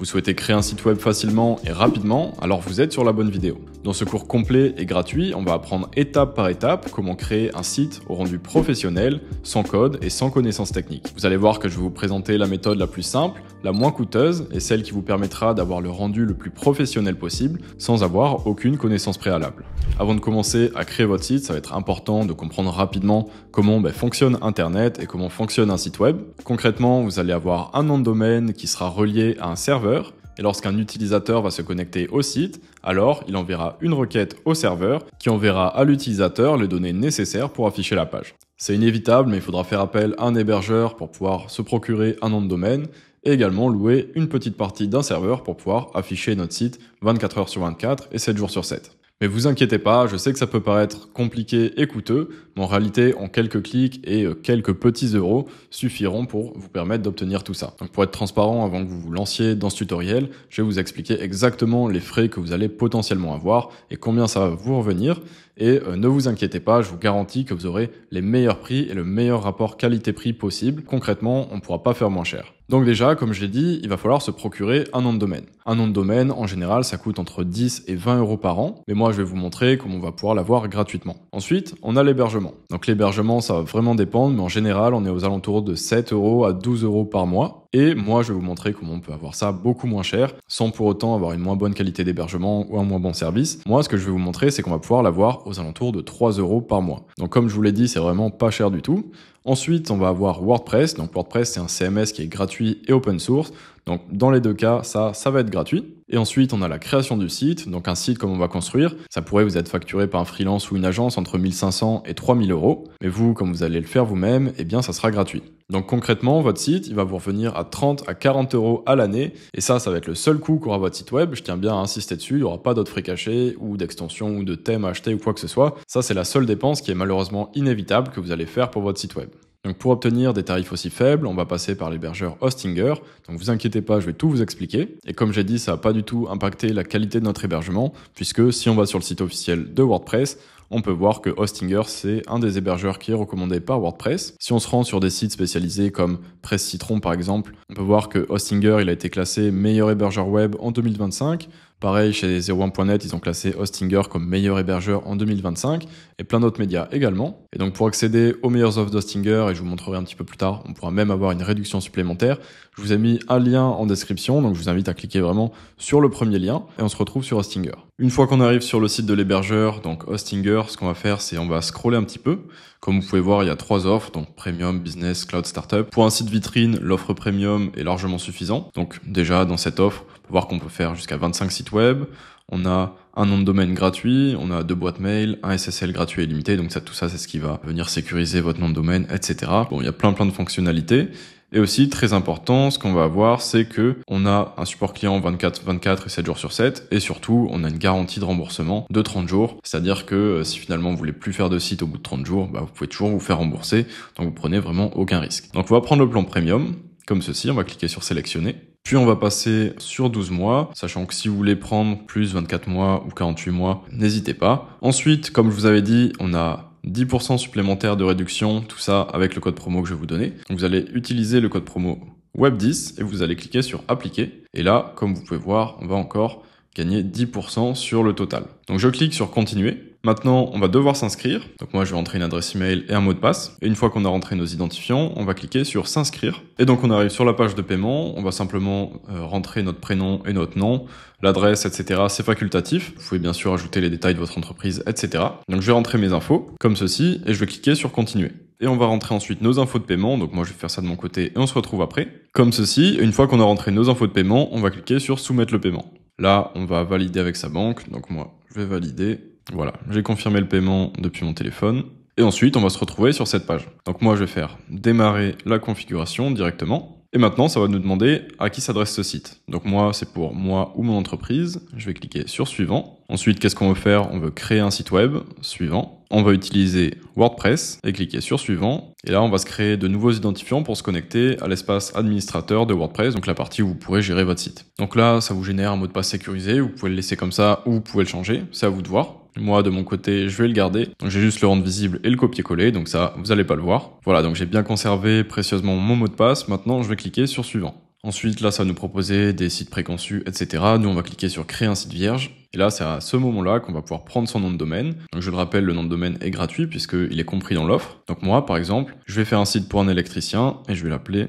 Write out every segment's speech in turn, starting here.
Vous souhaitez créer un site web facilement et rapidement, alors vous êtes sur la bonne vidéo. Dans ce cours complet et gratuit, on va apprendre étape par étape comment créer un site au rendu professionnel, sans code et sans connaissances techniques. Vous allez voir que je vais vous présenter la méthode la plus simple, la moins coûteuse et celle qui vous permettra d'avoir le rendu le plus professionnel possible sans avoir aucune connaissance préalable. Avant de commencer à créer votre site, ça va être important de comprendre rapidement comment fonctionne Internet et comment fonctionne un site web. Concrètement, vous allez avoir un nom de domaine qui sera relié à un serveur. Et lorsqu'un utilisateur va se connecter au site, alors il enverra une requête au serveur qui enverra à l'utilisateur les données nécessaires pour afficher la page. C'est inévitable, mais il faudra faire appel à un hébergeur pour pouvoir se procurer un nom de domaine et également louer une petite partie d'un serveur pour pouvoir afficher notre site 24 heures sur 24 et 7 jours sur 7. Mais vous inquiétez pas, je sais que ça peut paraître compliqué et coûteux, mais en réalité, en quelques clics et quelques petits euros suffiront pour vous permettre d'obtenir tout ça. Donc pour être transparent, avant que vous vous lanciez dans ce tutoriel, je vais vous expliquer exactement les frais que vous allez potentiellement avoir et combien ça va vous revenir. Et ne vous inquiétez pas, je vous garantis que vous aurez les meilleurs prix et le meilleur rapport qualité-prix possible. Concrètement, on ne pourra pas faire moins cher. Donc déjà, comme je l'ai dit, il va falloir se procurer un nom de domaine. Un nom de domaine, en général, ça coûte entre 10 et 20 euros par an. Mais moi, je vais vous montrer comment on va pouvoir l'avoir gratuitement. Ensuite, on a l'hébergement. Donc l'hébergement, ça va vraiment dépendre, mais en général, on est aux alentours de 7 euros à 12 euros par mois. Et moi, je vais vous montrer comment on peut avoir ça beaucoup moins cher, sans pour autant avoir une moins bonne qualité d'hébergement ou un moins bon service. Moi, ce que je vais vous montrer, c'est qu'on va pouvoir l'avoir aux alentours de 3 euros par mois. Donc comme je vous l'ai dit, c'est vraiment pas cher du tout. Ensuite, on va avoir WordPress. Donc WordPress, c'est un CMS qui est gratuit et open source. Donc dans les deux cas, ça va être gratuit. Et ensuite, on a la création du site. Donc un site comme on va construire, ça pourrait vous être facturé par un freelance ou une agence entre 1500 et 3000 euros. Mais vous, comme vous allez le faire vous-même, eh bien ça sera gratuit. Donc concrètement, votre site, il va vous revenir à 30 à 40 euros à l'année. Et ça va être le seul coût qu'aura votre site web. Je tiens bien à insister dessus. Il n'y aura pas d'autres frais cachés ou d'extensions ou de thèmes à acheter ou quoi que ce soit. Ça, c'est la seule dépense qui est malheureusement inévitable que vous allez faire pour votre site web. Donc pour obtenir des tarifs aussi faibles, on va passer par l'hébergeur Hostinger. Donc vous inquiétez pas, je vais tout vous expliquer. Et comme j'ai dit, ça va pas du tout impacter la qualité de notre hébergement, puisque si on va sur le site officiel de WordPress, on peut voir que Hostinger, c'est un des hébergeurs qui est recommandé par WordPress. Si on se rend sur des sites spécialisés comme Presse Citron par exemple, on peut voir que Hostinger, il a été classé meilleur hébergeur web en 2025. Pareil, chez 01.net, ils ont classé Hostinger comme meilleur hébergeur en 2025 et plein d'autres médias également. Et donc pour accéder aux meilleures offres d'Hostinger, et je vous montrerai un petit peu plus tard, on pourra même avoir une réduction supplémentaire. Je vous ai mis un lien en description, donc je vous invite à cliquer vraiment sur le premier lien et on se retrouve sur Hostinger. Une fois qu'on arrive sur le site de l'hébergeur, donc Hostinger, ce qu'on va faire, c'est on va scroller un petit peu. Comme vous pouvez voir, il y a 3 offres, donc Premium, Business, Cloud, Startup. Pour un site vitrine, l'offre Premium est largement suffisant. Donc déjà, dans cette offre, on peut voir qu'on peut faire jusqu'à 25 sites web. On a un nom de domaine gratuit, on a 2 boîtes mail, un SSL gratuit et limité. Donc tout ça, c'est ce qui va venir sécuriser votre nom de domaine, etc. Bon, il y a plein de fonctionnalités. Et aussi, très important, ce qu'on va avoir, c'est que on a un support client 24/24 et 7 jours sur 7. Et surtout, on a une garantie de remboursement de 30 jours. C'est-à-dire que si finalement vous voulez plus faire de site au bout de 30 jours, vous pouvez toujours vous faire rembourser. Donc vous prenez vraiment aucun risque. Donc on va prendre le plan premium, comme ceci. On va cliquer sur sélectionner. Puis on va passer sur 12 mois, sachant que si vous voulez prendre plus 24 mois ou 48 mois, n'hésitez pas. Ensuite, comme je vous avais dit, on a 10% supplémentaire de réduction, tout ça avec le code promo que je vais vous donner. Donc vous allez utiliser le code promo WEB10 et vous allez cliquer sur appliquer. Et là, comme vous pouvez voir, on va encore gagner 10% sur le total. Donc je clique sur continuer. Maintenant, on va devoir s'inscrire. Donc moi, je vais rentrer une adresse email et un mot de passe. Et une fois qu'on a rentré nos identifiants, on va cliquer sur s'inscrire. Et donc on arrive sur la page de paiement. On va simplement rentrer notre prénom et notre nom, l'adresse, etc. C'est facultatif. Vous pouvez bien sûr ajouter les détails de votre entreprise, etc. Donc je vais rentrer mes infos comme ceci et je vais cliquer sur continuer. Et on va rentrer ensuite nos infos de paiement. Donc moi, je vais faire ça de mon côté et on se retrouve après. Comme ceci. Et une fois qu'on a rentré nos infos de paiement, on va cliquer sur soumettre le paiement. Là, on va valider avec sa banque. Donc moi, je vais valider. Voilà, j'ai confirmé le paiement depuis mon téléphone. Et ensuite, on va se retrouver sur cette page. Donc moi, je vais faire démarrer la configuration directement. Et maintenant, ça va nous demander à qui s'adresse ce site. Donc moi, c'est pour moi ou mon entreprise. Je vais cliquer sur suivant. Ensuite, qu'est-ce qu'on veut faire? On veut créer un site web. Suivant. On va utiliser WordPress et cliquer sur suivant. Et là, on va se créer de nouveaux identifiants pour se connecter à l'espace administrateur de WordPress, donc la partie où vous pourrez gérer votre site. Donc là, ça vous génère un mot de passe sécurisé. Vous pouvez le laisser comme ça ou vous pouvez le changer. C'est à vous de voir. Moi, de mon côté, je vais le garder. Donc, j'ai juste le rendre visible et le copier-coller. Donc ça, vous allez pas le voir. Voilà, donc j'ai bien conservé précieusement mon mot de passe. Maintenant, je vais cliquer sur suivant. Ensuite, là, ça va nous proposer des sites préconçus, etc. Nous, on va cliquer sur créer un site vierge. Et là, c'est à ce moment-là qu'on va pouvoir prendre son nom de domaine. Donc, je le rappelle, le nom de domaine est gratuit puisqu'il est compris dans l'offre. Donc, moi, par exemple, je vais faire un site pour un électricien et je vais l'appeler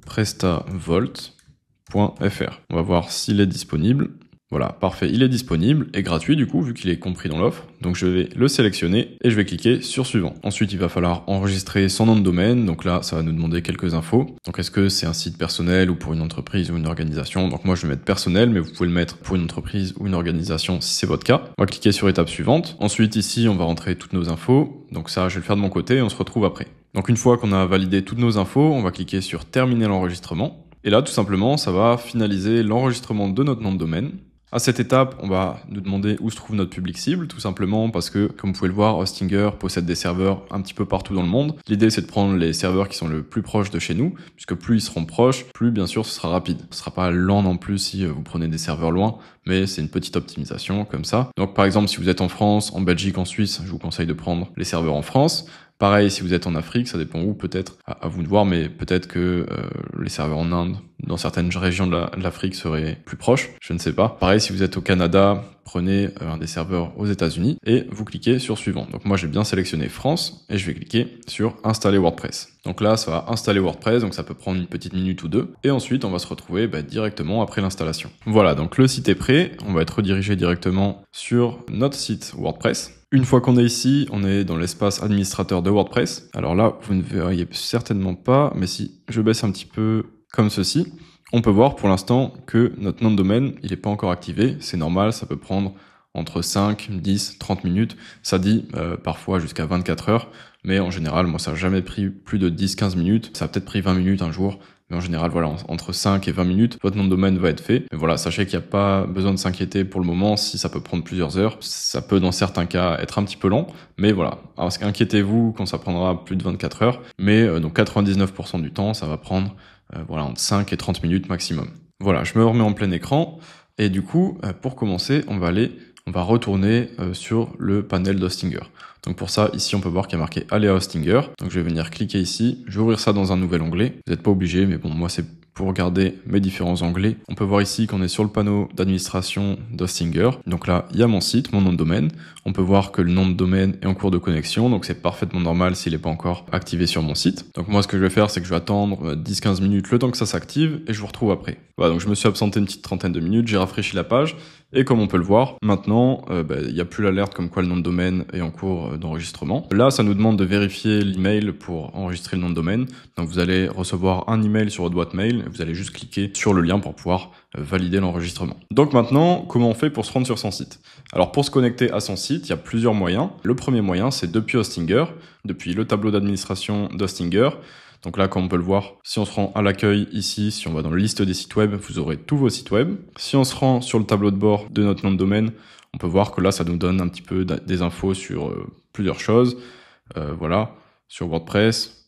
prestavolt.fr. On va voir s'il est disponible. Voilà, parfait, il est disponible et gratuit du coup, vu qu'il est compris dans l'offre. Donc je vais le sélectionner et je vais cliquer sur suivant. Ensuite, il va falloir enregistrer son nom de domaine. Donc là, ça va nous demander quelques infos. Donc est-ce que c'est un site personnel ou pour une entreprise ou une organisation? Donc moi, je vais mettre personnel, mais vous pouvez le mettre pour une entreprise ou une organisation si c'est votre cas. On va cliquer sur étape suivante. Ensuite, ici, on va rentrer toutes nos infos. Donc ça, je vais le faire de mon côté et on se retrouve après. Donc une fois qu'on a validé toutes nos infos, on va cliquer sur terminer l'enregistrement. Et là, tout simplement, ça va finaliser l'enregistrement de notre nom de domaine. À cette étape, on va nous demander où se trouve notre public cible, tout simplement parce que, comme vous pouvez le voir, Hostinger possède des serveurs un petit peu partout dans le monde. L'idée, c'est de prendre les serveurs qui sont le plus proches de chez nous, puisque plus ils seront proches, plus bien sûr ce sera rapide. Ce sera pas lent non plus si vous prenez des serveurs loin, mais c'est une petite optimisation comme ça. Donc par exemple, si vous êtes en France, en Belgique, en Suisse, je vous conseille de prendre les serveurs en France. Pareil, si vous êtes en Afrique, ça dépend où, peut-être, à vous de voir, mais peut-être que les serveurs en Inde, dans certaines régions de l'Afrique, seraient plus proches, je ne sais pas. Pareil, si vous êtes au Canada, prenez un des serveurs aux États-Unis et vous cliquez sur suivant. Donc moi, j'ai bien sélectionné France et je vais cliquer sur installer WordPress. Donc là, ça va installer WordPress, donc ça peut prendre une petite minute ou deux. Et ensuite, on va se retrouver directement après l'installation. Voilà, donc le site est prêt. On va être redirigé directement sur notre site WordPress. Une fois qu'on est ici, on est dans l'espace administrateur de WordPress. Alors là, vous ne verriez certainement pas, mais si je baisse un petit peu comme ceci, on peut voir pour l'instant que notre nom de domaine, il n'est pas encore activé. C'est normal, ça peut prendre entre 5, 10, 30 minutes. Ça dit parfois jusqu'à 24 heures. Mais en général, moi, ça n'a jamais pris plus de 10-15 minutes. Ça a peut-être pris 20 minutes un jour. Mais en général, voilà, entre 5 et 20 minutes, votre nom de domaine va être fait. Mais voilà, sachez qu'il n'y a pas besoin de s'inquiéter pour le moment si ça peut prendre plusieurs heures. Ça peut, dans certains cas, être un petit peu lent. Mais voilà, alors inquiétez-vous quand ça prendra plus de 24 heures. Mais donc 99% du temps, ça va prendre voilà, entre 5 et 30 minutes maximum. Voilà, je me remets en plein écran. Et du coup, pour commencer, on va retourner sur le panel d'Hostinger. Donc pour ça, ici, on peut voir qu'il y a marqué aller à Hostinger. Donc je vais venir cliquer ici. Je vais ouvrir ça dans un nouvel onglet. Vous n'êtes pas obligé, mais bon, moi, c'est pour regarder mes différents onglets. On peut voir ici qu'on est sur le panneau d'administration d'Hostinger. Donc là, il y a mon site, mon nom de domaine. On peut voir que le nom de domaine est en cours de connexion. Donc c'est parfaitement normal s'il n'est pas encore activé sur mon site. Donc moi, ce que je vais faire, c'est que je vais attendre 10-15 minutes le temps que ça s'active et je vous retrouve après. Voilà, donc je me suis absenté une petite trentaine de minutes. J'ai rafraîchi la page. Et comme on peut le voir, maintenant, il n'y a plus l'alerte comme quoi le nom de domaine est en cours d'enregistrement. Là, ça nous demande de vérifier l'email pour enregistrer le nom de domaine. Donc vous allez recevoir un email sur votre boîte mail. Vous allez juste cliquer sur le lien pour pouvoir valider l'enregistrement. Donc maintenant, comment on fait pour se rendre sur son site? Alors pour se connecter à son site, il y a plusieurs moyens. Le premier moyen, c'est depuis Hostinger, depuis le tableau d'administration d'Hostinger. Donc là, comme on peut le voir, si on se rend à l'accueil ici, si on va dans la liste des sites web, vous aurez tous vos sites web. Si on se rend sur le tableau de bord de notre nom de domaine, on peut voir que là, ça nous donne un petit peu des infos sur plusieurs choses. Voilà, sur WordPress,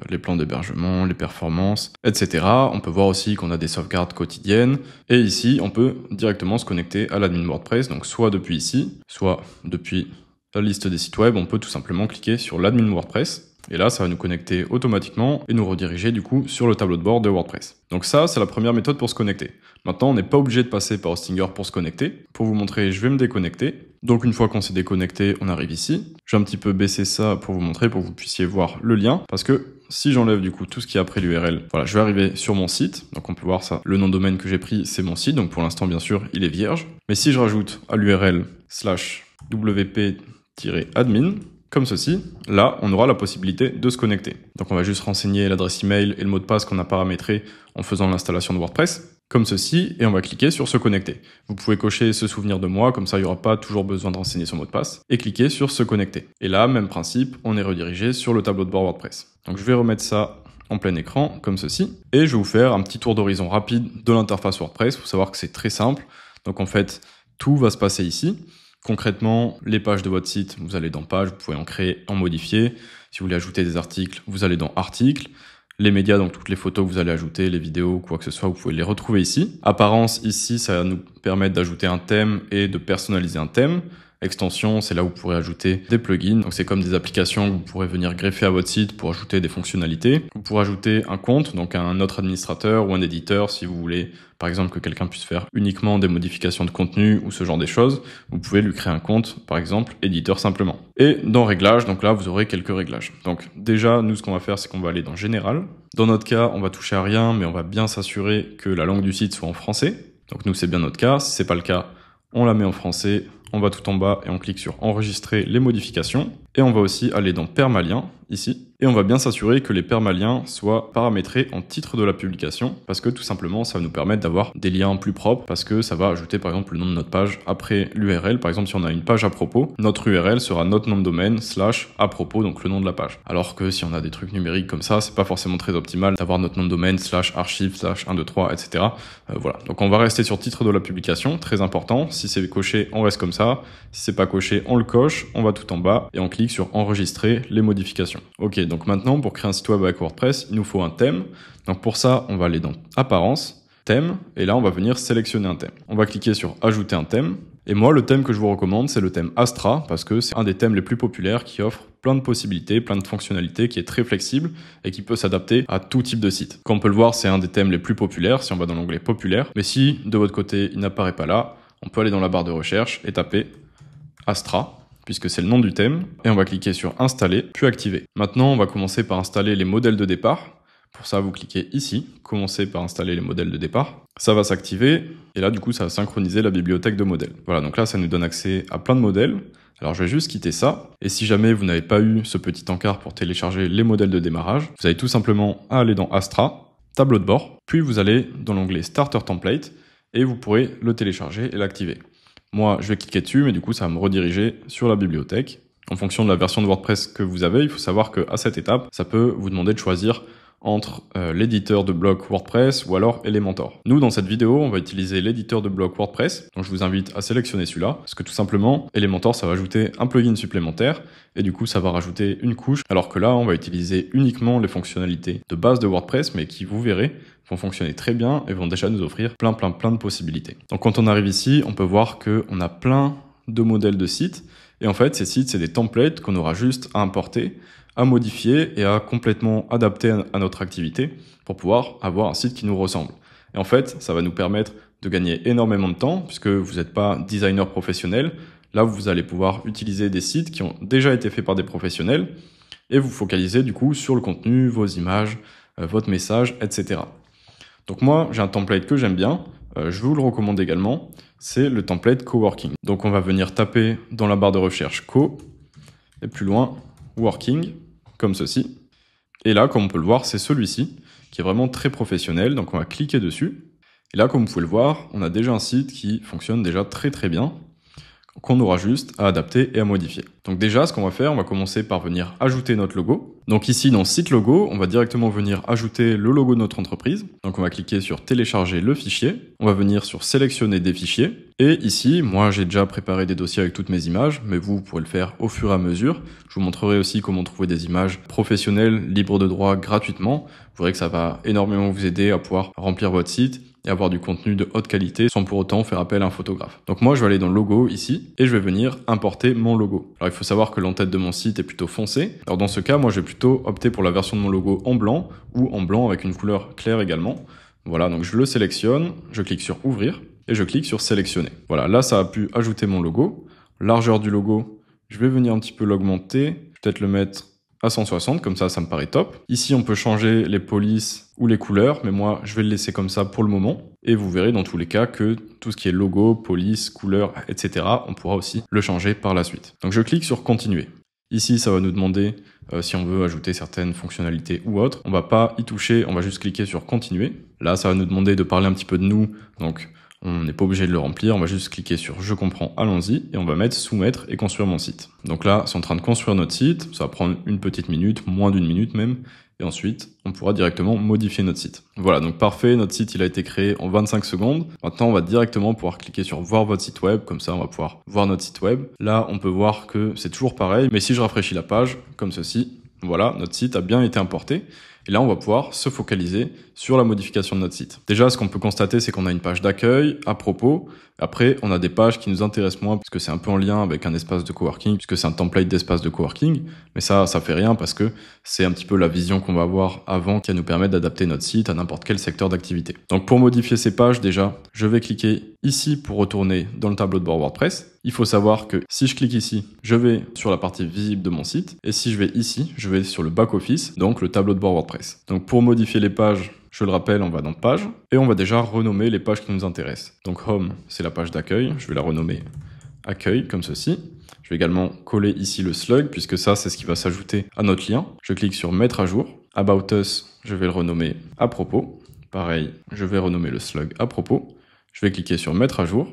les plans d'hébergement, les performances, etc. On peut voir aussi qu'on a des sauvegardes quotidiennes. Et ici, on peut directement se connecter à l'admin WordPress. Donc soit depuis ici, soit depuis la liste des sites web, on peut tout simplement cliquer sur l'admin WordPress. Et là, ça va nous connecter automatiquement et nous rediriger du coup sur le tableau de bord de WordPress. Donc ça, c'est la première méthode pour se connecter. Maintenant, on n'est pas obligé de passer par Hostinger pour se connecter. Pour vous montrer, je vais me déconnecter. Donc une fois qu'on s'est déconnecté, on arrive ici. Je vais un petit peu baisser ça pour vous montrer, pour que vous puissiez voir le lien. Parce que si j'enlève du coup tout ce qui est après l'URL, voilà, je vais arriver sur mon site. Donc on peut voir ça. Le nom de domaine que j'ai pris, c'est mon site. Donc pour l'instant, bien sûr, il est vierge. Mais si je rajoute à l'URL /wp-admin, comme ceci, là, on aura la possibilité de se connecter. Donc on va juste renseigner l'adresse email et le mot de passe qu'on a paramétré en faisant l'installation de WordPress, comme ceci, et on va cliquer sur se connecter. Vous pouvez cocher se souvenir de moi, comme ça il n'y aura pas toujours besoin de renseigner son mot de passe, et cliquer sur se connecter. Et là, même principe, on est redirigé sur le tableau de bord WordPress. Donc je vais remettre ça en plein écran, comme ceci, et je vais vous faire un petit tour d'horizon rapide de l'interface WordPress. Il faut savoir que c'est très simple. Donc en fait, tout va se passer ici. Concrètement, les pages de votre site, vous allez dans Pages, vous pouvez en créer, en modifier. Si vous voulez ajouter des articles, vous allez dans Articles. Les médias, donc toutes les photos que vous allez ajouter, les vidéos, quoi que ce soit, vous pouvez les retrouver ici. Apparence, ici, ça va nous permettre d'ajouter un thème et de personnaliser un thème. Extensions, c'est là où vous pourrez ajouter des plugins. Donc c'est comme des applications que vous pourrez venir greffer à votre site pour ajouter des fonctionnalités. Vous pourrez ajouter un compte, donc un autre administrateur ou un éditeur si vous voulez, par exemple, que quelqu'un puisse faire uniquement des modifications de contenu ou ce genre de choses. Vous pouvez lui créer un compte, par exemple, éditeur simplement. Et dans réglages, donc là, vous aurez quelques réglages. Donc déjà, nous, ce qu'on va faire, c'est qu'on va aller dans Général. Dans notre cas, on va toucher à rien, mais on va bien s'assurer que la langue du site soit en français. Donc nous, c'est bien notre cas. Si c'est pas le cas, on la met en français. On va tout en bas et on clique sur enregistrer les modifications. Et on va aussi aller dans permalien, ici. Et on va bien s'assurer que les permaliens soient paramétrés en titre de la publication, parce que tout simplement, ça va nous permettre d'avoir des liens plus propres, parce que ça va ajouter par exemple le nom de notre page après l'URL. Par exemple, si on a une page à propos, notre URL sera notre nom de domaine / à propos, donc le nom de la page. Alors que si on a des trucs numériques comme ça, c'est pas forcément très optimal d'avoir notre nom de domaine / archive / 123, etc. Voilà. Donc on va rester sur titre de la publication, très important. Si c'est coché, on reste comme ça. Si c'est pas coché, on le coche. On va tout en bas et on clique sur enregistrer les modifications. Ok, donc maintenant, pour créer un site web avec WordPress, il nous faut un thème. Donc pour ça, on va aller dans Apparence, Thème, et là, on va venir sélectionner un thème. On va cliquer sur Ajouter un thème. Et moi, le thème que je vous recommande, c'est le thème Astra, parce que c'est un des thèmes les plus populaires qui offre plein de possibilités, plein de fonctionnalités, qui est très flexible et qui peut s'adapter à tout type de site. Comme on peut le voir, c'est un des thèmes les plus populaires, si on va dans l'onglet Populaire. Mais si, de votre côté, il n'apparaît pas là, on peut aller dans la barre de recherche et taper Astra, puisque c'est le nom du thème, et on va cliquer sur Installer, puis Activer. Maintenant, on va commencer par installer les modèles de départ. Pour ça, vous cliquez ici, commencez par installer les modèles de départ. Ça va s'activer, et là, du coup, ça va synchroniser la bibliothèque de modèles. Voilà, donc là, ça nous donne accès à plein de modèles. Alors, je vais juste quitter ça, et si jamais vous n'avez pas eu ce petit encart pour télécharger les modèles de démarrage, vous avez tout simplement à aller dans Astra, tableau de bord, puis vous allez dans l'onglet Starter Template, et vous pourrez le télécharger et l'activer. Moi, je vais cliquer dessus, mais du coup, ça va me rediriger sur la bibliothèque. En fonction de la version de WordPress que vous avez, il faut savoir qu'à cette étape, ça peut vous demander de choisir entre l'éditeur de bloc WordPress ou alors Elementor. Nous, dans cette vidéo, on va utiliser l'éditeur de bloc WordPress. Donc, je vous invite à sélectionner celui-là parce que tout simplement, Elementor, ça va ajouter un plugin supplémentaire et du coup, ça va rajouter une couche. Alors que là, on va utiliser uniquement les fonctionnalités de base de WordPress, mais qui, vous verrez, vont fonctionner très bien et vont déjà nous offrir plein de possibilités. Donc, quand on arrive ici, on peut voir qu'on a plein de modèles de sites. Et en fait, ces sites, c'est des templates qu'on aura juste à importer, à modifier et à complètement adapter à notre activité pour pouvoir avoir un site qui nous ressemble. Et en fait, ça va nous permettre de gagner énormément de temps puisque vous n'êtes pas designer professionnel. Là, vous allez pouvoir utiliser des sites qui ont déjà été faits par des professionnels et vous focaliser du coup sur le contenu, vos images, votre message, etc. Donc moi, j'ai un template que j'aime bien. Je vous le recommande également. C'est le template Coworking. Donc on va venir taper dans la barre de recherche Co et plus loin Working, comme ceci. Et là, comme on peut le voir, c'est celui-ci qui est vraiment très professionnel. Donc on va cliquer dessus. Et là, comme vous pouvez le voir, on a déjà un site qui fonctionne déjà très bien, qu'on aura juste à adapter et à modifier. Donc déjà, ce qu'on va faire, on va commencer par venir ajouter notre logo. Donc ici, dans Site Logo, on va directement venir ajouter le logo de notre entreprise. Donc on va cliquer sur Télécharger le fichier. On va venir sur Sélectionner des fichiers. Et ici, moi, j'ai déjà préparé des dossiers avec toutes mes images, mais vous pourrez le faire au fur et à mesure. Je vous montrerai aussi comment trouver des images professionnelles, libres de droit, gratuitement. Vous verrez que ça va énormément vous aider à pouvoir remplir votre site et avoir du contenu de haute qualité sans pour autant faire appel à un photographe. Donc moi, je vais aller dans Logo ici et je vais venir importer mon logo. Alors il faut savoir que l'entête de mon site est plutôt foncé. Alors dans ce cas, moi, je vais plutôt opter pour la version de mon logo en blanc ou en blanc avec une couleur claire également. Voilà, donc je le sélectionne, je clique sur Ouvrir et je clique sur Sélectionner. Voilà, là, ça a pu ajouter mon logo. Largeur du logo, je vais venir un petit peu l'augmenter, peut-être le mettre à 160, comme ça me paraît top. Ici, on peut changer les polices ou les couleurs, mais moi, je vais le laisser comme ça pour le moment. Et vous verrez dans tous les cas que tout ce qui est logo, police, couleur, etc., on pourra aussi le changer par la suite. Donc, je clique sur Continuer. Ici, ça va nous demander si on veut ajouter certaines fonctionnalités ou autres. On va pas y toucher, on va juste cliquer sur Continuer. Là, ça va nous demander de parler un petit peu de nous, donc on n'est pas obligé de le remplir, on va juste cliquer sur Je comprends, allons-y, et on va mettre Soumettre et construire mon site. Donc là, c'est en train de construire notre site, ça va prendre une petite minute, moins d'une minute même, et ensuite, on pourra directement modifier notre site. Voilà, donc parfait, notre site il a été créé en 25 secondes. Maintenant, on va directement pouvoir cliquer sur Voir votre site web, comme ça on va pouvoir voir notre site web. Là, on peut voir que c'est toujours pareil, mais si je rafraîchis la page, comme ceci, voilà, notre site a bien été importé. Et là, on va pouvoir se focaliser sur la modification de notre site. Déjà, ce qu'on peut constater, c'est qu'on a une page d'accueil, à propos, Après, on a des pages qui nous intéressent moins parce que c'est un peu en lien avec un espace de coworking, puisque c'est un template d'espace de coworking. Mais ça fait rien parce que c'est un petit peu la vision qu'on va avoir avant qui va nous permettre d'adapter notre site à n'importe quel secteur d'activité. Donc pour modifier ces pages, déjà, je vais cliquer ici pour retourner dans le tableau de bord WordPress. Il faut savoir que si je clique ici, je vais sur la partie visible de mon site. Et si je vais ici, je vais sur le back-office, donc le tableau de bord WordPress. Donc pour modifier les pages, je le rappelle, on va dans Pages et on va déjà renommer les pages qui nous intéressent. Donc Home, c'est la page d'accueil. Je vais la renommer Accueil, comme ceci. Je vais également coller ici le slug, puisque ça, c'est ce qui va s'ajouter à notre lien. Je clique sur Mettre à jour. About Us, je vais le renommer À propos. Pareil, je vais renommer le slug À propos. Je vais cliquer sur Mettre à jour.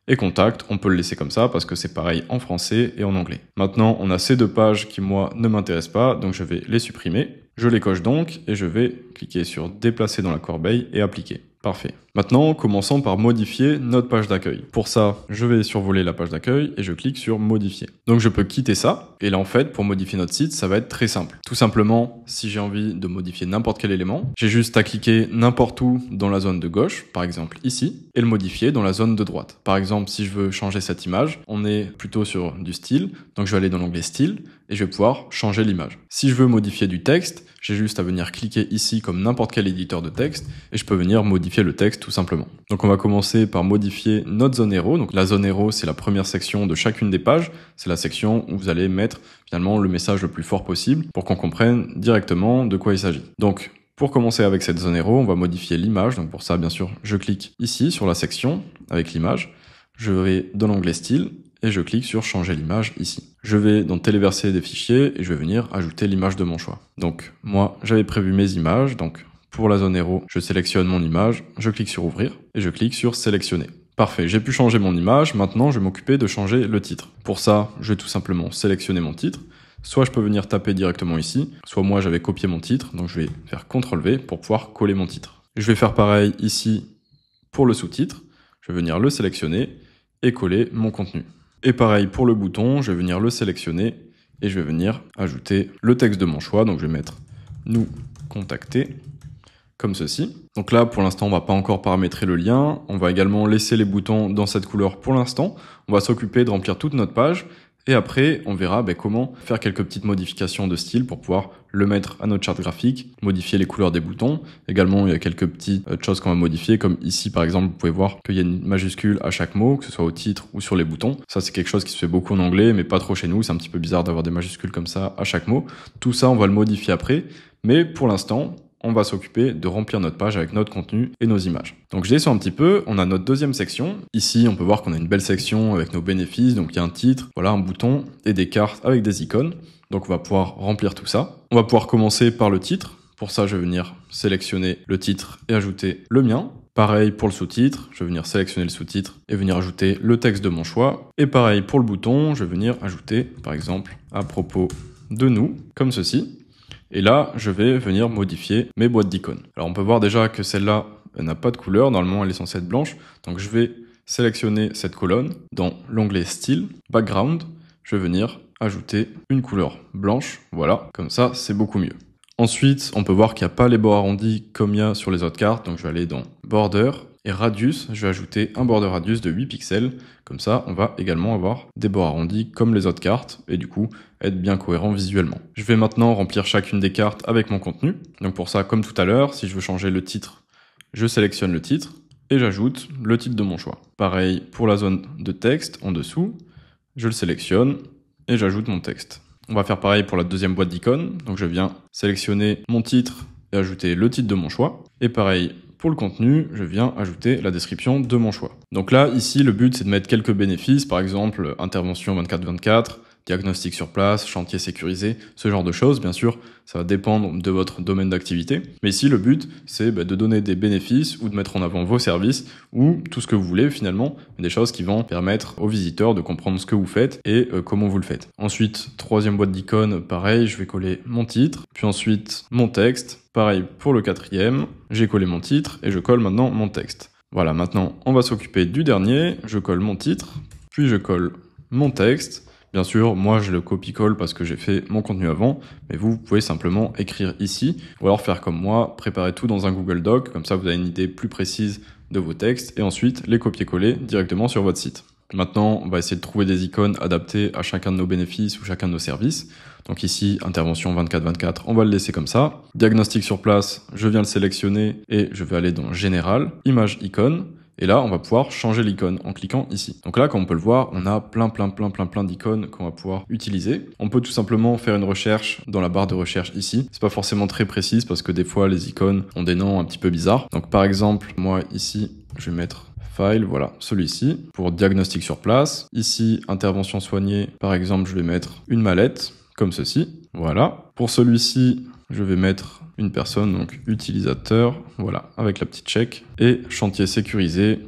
Et Contact, on peut le laisser comme ça parce que c'est pareil en français et en anglais. Maintenant, on a ces deux pages qui, moi, ne m'intéressent pas, donc je vais les supprimer. Je les coche donc et je vais cliquer sur Déplacer dans la corbeille et Appliquer. Parfait. Maintenant, commençons par modifier notre page d'accueil. Pour ça, je vais survoler la page d'accueil et je clique sur Modifier. Donc je peux quitter ça. Et là, en fait, pour modifier notre site, ça va être très simple. Tout simplement, si j'ai envie de modifier n'importe quel élément, j'ai juste à cliquer n'importe où dans la zone de gauche, par exemple ici, et le modifier dans la zone de droite. Par exemple, si je veux changer cette image, on est plutôt sur du style. Donc je vais aller dans l'onglet Style et je vais pouvoir changer l'image. Si je veux modifier du texte, j'ai juste à venir cliquer ici comme n'importe quel éditeur de texte et je peux venir modifier le texte tout simplement. Donc on va commencer par modifier notre zone héros. Donc la zone héros, c'est la première section de chacune des pages. C'est la section où vous allez mettre finalement le message le plus fort possible pour qu'on comprenne directement de quoi il s'agit. Donc pour commencer avec cette zone héros, on va modifier l'image. Donc pour ça, bien sûr, je clique ici sur la section avec l'image. Je vais dans l'onglet Style et je clique sur Changer l'image ici. Je vais dans Téléverser des fichiers et je vais venir ajouter l'image de mon choix. Donc moi, j'avais prévu mes images. Donc pour la zone héros, je sélectionne mon image, je clique sur Ouvrir et je clique sur Sélectionner. Parfait, j'ai pu changer mon image. Maintenant, je vais m'occuper de changer le titre. Pour ça, je vais tout simplement sélectionner mon titre. Soit je peux venir taper directement ici, soit moi j'avais copié mon titre, donc je vais faire CTRL-V pour pouvoir coller mon titre. Je vais faire pareil ici pour le sous-titre. Je vais venir le sélectionner et coller mon contenu. Et pareil pour le bouton, je vais venir le sélectionner et je vais venir ajouter le texte de mon choix. Donc je vais mettre nous contacter comme ceci. Donc là, pour l'instant, on va pas encore paramétrer le lien. On va également laisser les boutons dans cette couleur pour l'instant. On va s'occuper de remplir toute notre page. Et après, on verra comment faire quelques petites modifications de style pour pouvoir le mettre à notre charte graphique, modifier les couleurs des boutons. Également, il y a quelques petites choses qu'on va modifier, comme ici, par exemple, vous pouvez voir qu'il y a une majuscule à chaque mot, que ce soit au titre ou sur les boutons. Ça, c'est quelque chose qui se fait beaucoup en anglais, mais pas trop chez nous. C'est un petit peu bizarre d'avoir des majuscules comme ça à chaque mot. Tout ça, on va le modifier après. Mais pour l'instant, on va s'occuper de remplir notre page avec notre contenu et nos images. Donc je descends un petit peu, on a notre deuxième section. Ici, on peut voir qu'on a une belle section avec nos bénéfices. Donc il y a un titre, voilà, un bouton et des cartes avec des icônes. Donc on va pouvoir remplir tout ça. On va pouvoir commencer par le titre. Pour ça, je vais venir sélectionner le titre et ajouter le mien. Pareil pour le sous-titre, je vais venir sélectionner le sous-titre et venir ajouter le texte de mon choix. Et pareil pour le bouton, je vais venir ajouter, par exemple, à propos de nous, comme ceci. Et là, je vais venir modifier mes boîtes d'icônes. Alors on peut voir déjà que celle-là n'a pas de couleur, normalement elle est censée être blanche. Donc je vais sélectionner cette colonne dans l'onglet Style, Background. Je vais venir ajouter une couleur blanche, voilà, comme ça c'est beaucoup mieux. Ensuite, on peut voir qu'il n'y a pas les bords arrondis comme il y a sur les autres cartes. Donc je vais aller dans Border et Radius. Je vais ajouter un border radius de 8 pixels. Comme ça, on va également avoir des bords arrondis comme les autres cartes et du coup être bien cohérent visuellement. Je vais maintenant remplir chacune des cartes avec mon contenu. Donc pour ça, comme tout à l'heure, si je veux changer le titre, je sélectionne le titre et j'ajoute le titre de mon choix. Pareil pour la zone de texte en dessous, je le sélectionne et j'ajoute mon texte. On va faire pareil pour la deuxième boîte d'icônes. Donc je viens sélectionner mon titre et ajouter le titre de mon choix. Et pareil pour le contenu, je viens ajouter la description de mon choix. Donc là, ici, le but, c'est de mettre quelques bénéfices. Par exemple, intervention 24/24, diagnostic sur place, chantier sécurisé, ce genre de choses. Bien sûr, ça va dépendre de votre domaine d'activité. Mais ici, le but, c'est de donner des bénéfices ou de mettre en avant vos services ou tout ce que vous voulez finalement. Des choses qui vont permettre aux visiteurs de comprendre ce que vous faites et comment vous le faites. Ensuite, troisième boîte d'icônes, pareil, je vais coller mon titre. Puis ensuite, mon texte. Pareil pour le quatrième, j'ai collé mon titre et je colle maintenant mon texte. Voilà, maintenant, on va s'occuper du dernier. Je colle mon titre, puis je colle mon texte. Bien sûr, moi, je le copie-colle parce que j'ai fait mon contenu avant, mais vous pouvez simplement écrire ici, ou alors faire comme moi, préparer tout dans un Google Doc, comme ça vous avez une idée plus précise de vos textes et ensuite les copier-coller directement sur votre site. Maintenant, on va essayer de trouver des icônes adaptées à chacun de nos bénéfices ou chacun de nos services. Donc ici, intervention 24/24, on va le laisser comme ça. Diagnostic sur place, je viens le sélectionner et je vais aller dans Général, Image icône. Et là, on va pouvoir changer l'icône en cliquant ici. Donc là, comme on peut le voir, on a plein d'icônes qu'on va pouvoir utiliser. On peut tout simplement faire une recherche dans la barre de recherche ici. C'est pas forcément très précis parce que des fois, les icônes ont des noms un petit peu bizarres. Donc par exemple, moi ici, je vais mettre File, voilà, celui-ci, pour diagnostic sur place. Ici, intervention soignée, par exemple, je vais mettre une mallette, comme ceci, voilà. Pour celui-ci, je vais mettre une personne, donc utilisateur, voilà, avec la petite check. Et chantier sécurisé,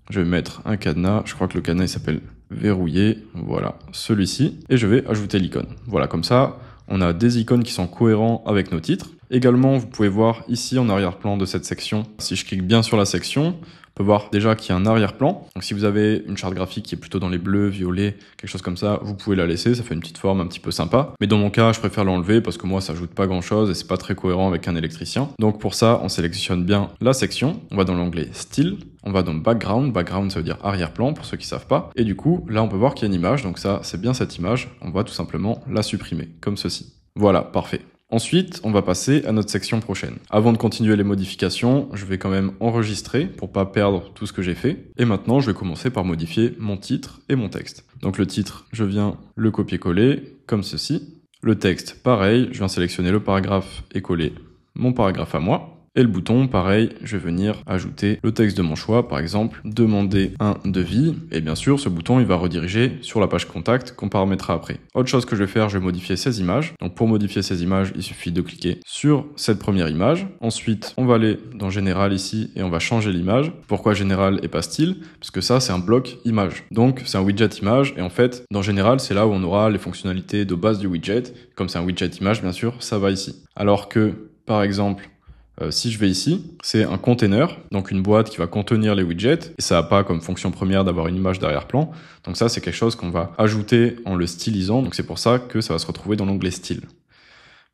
je vais mettre un cadenas, je crois que le cadenas il s'appelle verrouillé, voilà, celui-ci. Et je vais ajouter l'icône. Voilà, comme ça, on a des icônes qui sont cohérents avec nos titres. Également, vous pouvez voir ici en arrière-plan de cette section, si je clique bien sur la section, on peut voir déjà qu'il y a un arrière-plan. Donc si vous avez une charte graphique qui est plutôt dans les bleus, violets, quelque chose comme ça, vous pouvez la laisser, ça fait une petite forme un petit peu sympa. Mais dans mon cas, je préfère l'enlever parce que moi, ça ajoute pas grand-chose et c'est pas très cohérent avec un électricien. Donc pour ça, on sélectionne bien la section. On va dans l'onglet Style, on va dans Background. Background, ça veut dire arrière-plan pour ceux qui savent pas. Et du coup, là, on peut voir qu'il y a une image. Donc ça, c'est bien cette image. On va tout simplement la supprimer, comme ceci. Voilà, parfait. Ensuite, on va passer à notre section prochaine. Avant de continuer les modifications, je vais quand même enregistrer pour pas perdre tout ce que j'ai fait. Et maintenant, je vais commencer par modifier mon titre et mon texte. Donc le titre, je viens le copier-coller comme ceci. Le texte, pareil, je viens sélectionner le paragraphe et coller mon paragraphe à moi. Et le bouton, pareil, je vais venir ajouter le texte de mon choix, par exemple, demander un devis. Et bien sûr, ce bouton, il va rediriger sur la page contact qu'on paramétrera après. Autre chose que je vais faire, je vais modifier ces images. Donc pour modifier ces images, il suffit de cliquer sur cette première image. Ensuite, on va aller dans Général ici et on va changer l'image. Pourquoi Général et pas Style? Parce que ça, c'est un bloc image. Donc c'est un widget image et en fait, dans Général, c'est là où on aura les fonctionnalités de base du widget. Comme c'est un widget image, bien sûr, ça va ici. Alors que, par exemple, si je vais ici, c'est un container, donc une boîte qui va contenir les widgets, et ça n'a pas comme fonction première d'avoir une image d'arrière-plan. Donc ça, c'est quelque chose qu'on va ajouter en le stylisant, donc c'est pour ça que ça va se retrouver dans l'onglet Style.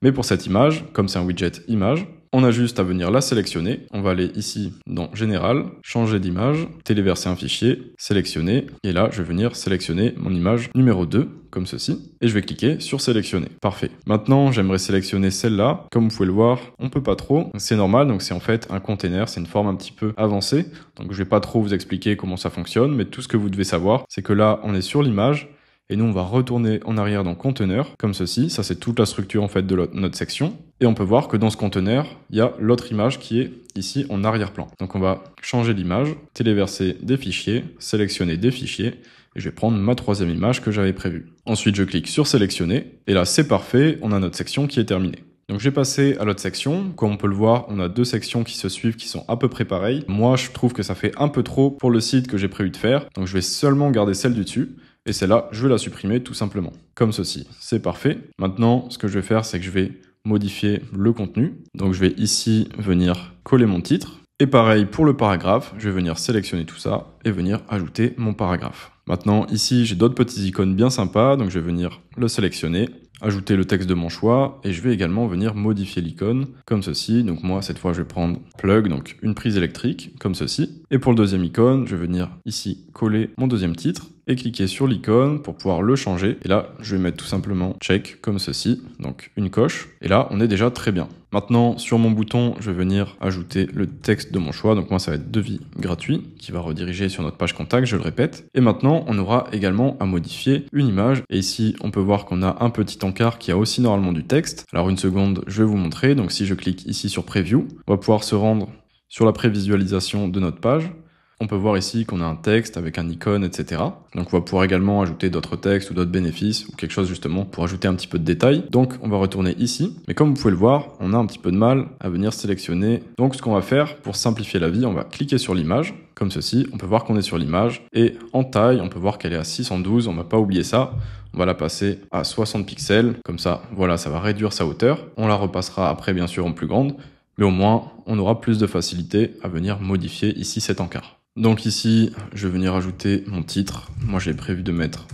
Mais pour cette image, comme c'est un widget image, on a juste à venir la sélectionner. On va aller ici dans Général, changer d'image, téléverser un fichier, sélectionner. Et là, je vais venir sélectionner mon image numéro 2, comme ceci. Et je vais cliquer sur sélectionner. Parfait. Maintenant, j'aimerais sélectionner celle-là. Comme vous pouvez le voir, on peut pas trop. C'est normal, donc c'est en fait un container. C'est une forme un petit peu avancée. Donc je vais pas trop vous expliquer comment ça fonctionne, mais tout ce que vous devez savoir, c'est que là, on est sur l'image. Et nous, on va retourner en arrière dans conteneur, comme ceci. Ça, c'est toute la structure en fait de notre section. Et on peut voir que dans ce conteneur, il y a l'autre image qui est ici en arrière-plan. Donc on va changer l'image, téléverser des fichiers, sélectionner des fichiers. Et je vais prendre ma troisième image que j'avais prévue. Ensuite, je clique sur sélectionner. Et là, c'est parfait. On a notre section qui est terminée. Donc je vais passer à l'autre section. Comme on peut le voir, on a deux sections qui se suivent qui sont à peu près pareilles. Moi, je trouve que ça fait un peu trop pour le site que j'ai prévu de faire. Donc je vais seulement garder celle du dessus. Et celle-là, je vais la supprimer tout simplement. Comme ceci. C'est parfait. Maintenant, ce que je vais faire, c'est que je vais modifier le contenu. Donc je vais ici venir coller mon titre. Et pareil pour le paragraphe, je vais venir sélectionner tout ça et venir ajouter mon paragraphe. Maintenant, ici, j'ai d'autres petites icônes bien sympas. Donc je vais venir le sélectionner, ajouter le texte de mon choix et je vais également venir modifier l'icône comme ceci. Donc moi, cette fois, je vais prendre plug, donc une prise électrique comme ceci. Et pour le deuxième icône, je vais venir ici coller mon deuxième titre et cliquer sur l'icône pour pouvoir le changer. Et là, je vais mettre tout simplement check comme ceci, donc une coche. Et là, on est déjà très bien. Maintenant, sur mon bouton, je vais venir ajouter le texte de mon choix. Donc moi, ça va être devis gratuit qui va rediriger sur notre page contact, je le répète. Et maintenant, on aura également à modifier une image. Et ici, on peut voir qu'on a un petit encart qui a aussi normalement du texte. Alors une seconde, je vais vous montrer. Donc si je clique ici sur Preview, on va pouvoir se rendre sur la prévisualisation de notre page. On peut voir ici qu'on a un texte avec un icône, etc. Donc on va pouvoir également ajouter d'autres textes ou d'autres bénéfices ou quelque chose justement pour ajouter un petit peu de détails. Donc on va retourner ici. Mais comme vous pouvez le voir, on a un petit peu de mal à venir sélectionner. Donc ce qu'on va faire pour simplifier la vie, on va cliquer sur l'image comme ceci. On peut voir qu'on est sur l'image et en taille, on peut voir qu'elle est à 612. On va pas oublier ça. On va la passer à 60 pixels. Comme ça, voilà, ça va réduire sa hauteur. On la repassera après bien sûr en plus grande. Mais au moins, on aura plus de facilité à venir modifier ici cet encart. Donc ici, je vais venir ajouter mon titre. Moi, j'ai prévu de mettre